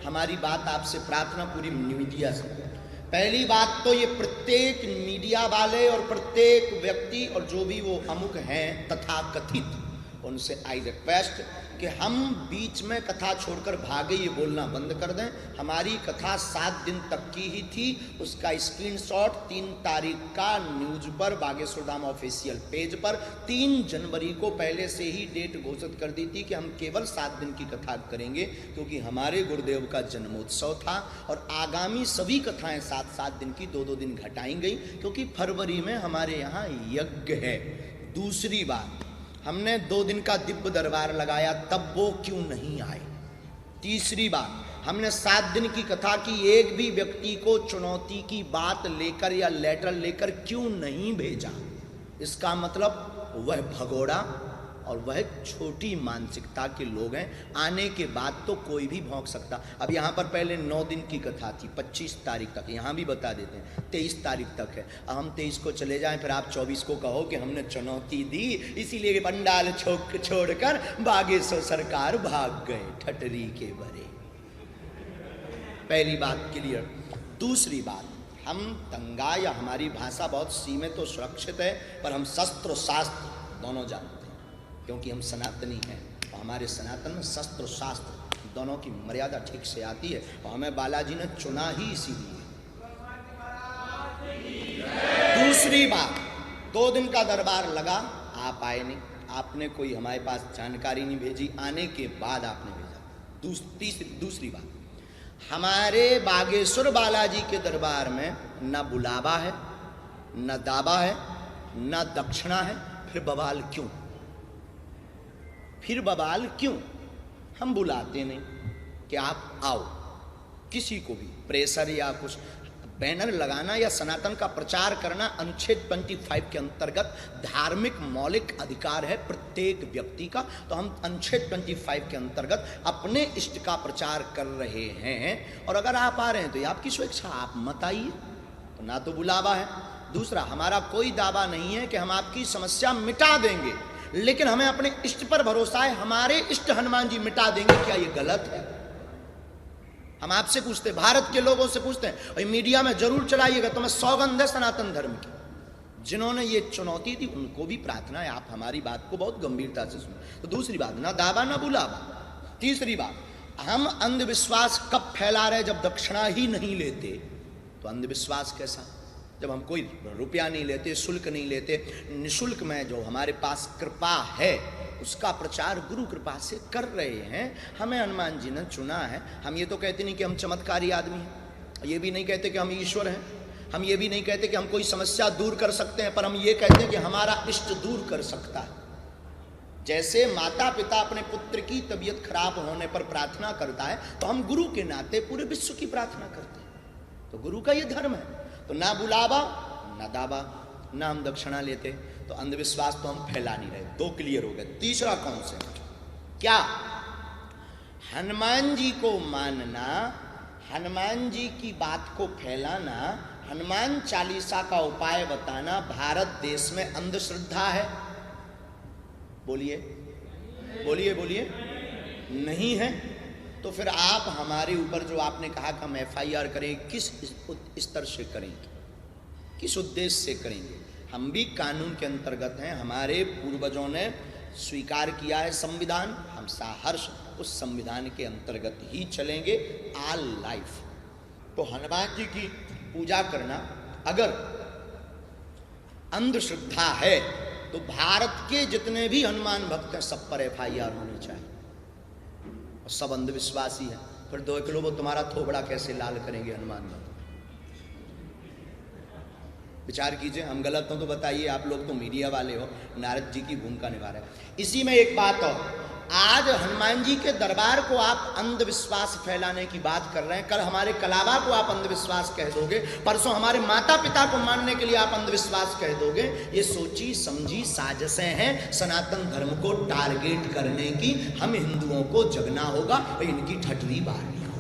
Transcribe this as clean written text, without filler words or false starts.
हमारी बात आपसे प्रार्थना पूरी मीडिया से। पहली बात तो ये प्रत्येक मीडिया वाले और प्रत्येक व्यक्ति और जो भी वो अमुक हैं तथाकथित, उनसे आई रिक्वेस्ट कि हम बीच में कथा छोड़कर भागे ये बोलना बंद कर दें। हमारी कथा 7 दिन तक की ही थी, उसका स्क्रीनशॉट 3 तारीख का न्यूज पर बागेश्वर धाम ऑफिशियल पेज पर 3 जनवरी को पहले से ही डेट घोषित कर दी थी कि हम केवल 7 दिन की कथा करेंगे, क्योंकि हमारे गुरुदेव का जन्मोत्सव था और आगामी सभी कथाएं 7-7 दिन की 2-2 दिन घटाई गई, क्योंकि फरवरी में हमारे यहाँ यज्ञ है। दूसरी बात, हमने 2 दिन का दिव्य दरबार लगाया, तब वो क्यों नहीं आए। तीसरी बात, हमने 7 दिन की कथा की, एक भी व्यक्ति को चुनौती की बात लेकर या लेटर लेकर क्यों नहीं भेजा। इसका मतलब वह भगोड़ा और वह छोटी मानसिकता के लोग हैं। आने के बाद तो कोई भी भौंक सकता। अब यहाँ पर पहले 9 दिन की कथा थी, 25 तारीख तक, यहाँ भी बता देते हैं 23 तारीख तक है। अब हम 23 को चले जाएं, फिर आप 24 को कहो कि हमने चुनौती दी इसीलिए पंडाल छोड़कर बागेश्वर सरकार भाग गए ठटरी के बरे। पहली बात क्लियर। दूसरी बात, हम दंगा या हमारी भाषा बहुत सीमित और सुरक्षित है, पर हम शस्त्र और शास्त्र दोनों जानते हैं, क्योंकि हम सनातनी हैं और हमारे सनातन में शस्त्र और शास्त्र दोनों की मर्यादा ठीक से आती है और हमें बालाजी ने चुना ही इसीलिए। दूसरी बात, 2 दिन का दरबार लगा, आप आए नहीं, आपने कोई हमारे पास जानकारी नहीं भेजी, आने के बाद आपने भेजा। दूसरी बात, हमारे बागेश्वर बालाजी के दरबार में न बुलावा है, न दावा है, न दक्षिणा है, फिर बवाल क्यों? फिर बवाल क्यों? हम बुलाते नहीं कि आप आओ। किसी को भी प्रेशर या कुछ बैनर लगाना या सनातन का प्रचार करना अनुच्छेद 25 के अंतर्गत धार्मिक मौलिक अधिकार है प्रत्येक व्यक्ति का। तो हम अनुच्छेद 25 के अंतर्गत अपने इष्ट का प्रचार कर रहे हैं, और अगर आप आ रहे हैं तो ये आपकी स्वेच्छा, आप मत आइए। तो ना तो बुलावा है। दूसरा, हमारा कोई दावा नहीं है कि हम आपकी समस्या मिटा देंगे, लेकिन हमें अपने इष्ट पर भरोसा है। हमारे इष्ट हनुमान जी मिटा देंगे, क्या ये गलत है? हम आपसे पूछते हैं, भारत के लोगों से पूछते हैं, और मीडिया में जरूर चलाइएगा, तो मैं सौगंध है सनातन धर्म की। जिन्होंने ये चुनौती दी उनको भी प्रार्थना है आप हमारी बात को बहुत गंभीरता से सुनो। तो दूसरी बात, ना दावा ना बुलावा। तीसरी बात, हम अंधविश्वास कब फैला रहे? जब दक्षिणा ही नहीं लेते तो अंधविश्वास कैसा? जब हम कोई रुपया नहीं लेते, शुल्क नहीं लेते, निःशुल्क में जो हमारे पास कृपा है उसका प्रचार गुरु कृपा से कर रहे हैं। हमें हनुमान जी ने चुना है। हम ये तो कहते नहीं कि हम चमत्कारी आदमी हैं, ये भी नहीं कहते कि हम ईश्वर हैं, हम ये भी नहीं कहते कि हम कोई समस्या दूर कर सकते हैं, पर हम ये कहते हैं कि हमारा इष्ट दूर कर सकता है। जैसे माता पिता अपने पुत्र की तबीयत खराब होने पर प्रार्थना करता है, तो हम गुरु के नाते पूरे विश्व की प्रार्थना करते हैं। तो गुरु का ये धर्म है। तो ना बुलावा ना दावा, ना हम दक्षिणा लेते, तो अंधविश्वास तो हम फैला नहीं रहे। 2 क्लियर हो गए। तीसरा कौन से? क्या हनुमान जी को मानना, हनुमान जी की बात को फैलाना, हनुमान चालीसा का उपाय बताना भारत देश में अंधश्रद्धा है? बोलिए बोलिए बोलिए। नहीं है? तो फिर आप हमारे ऊपर जो आपने कहा कि हम FIR करें, किस स्तर से करेंगे, किस उद्देश्य से करेंगे? हम भी कानून के अंतर्गत हैं, हमारे पूर्वजों ने स्वीकार किया है संविधान, हम सहर्ष उस संविधान के अंतर्गत ही चलेंगे ऑल लाइफ। तो हनुमान जी की पूजा करना अगर अंधश्रद्धा है तो भारत के जितने भी हनुमान भक्त हैं सब पर FIR होनी चाहिए, और सब अंधविश्वासी है। फिर 2 किलो वो तुम्हारा थोबड़ा कैसे लाल करेंगे हनुमान भक्त? विचार कीजिए। हम गलत हो तो बताइए, आप लोग तो मीडिया वाले हो, नारद जी की भूमिका निभा रहे हैं। इसी में एक बात और, आज हनुमान जी के दरबार को आप अंधविश्वास फैलाने की बात कर रहे हैं, कल हमारे कलावा को आप अंधविश्वास कह दोगे, परसों हमारे माता पिता को मानने के लिए आप अंधविश्वास कह दोगे। ये सोची समझी साजिशें हैं सनातन धर्म को टारगेट करने की। हम हिंदुओं को जगना होगा और इनकी ठटरी बारनी होगी।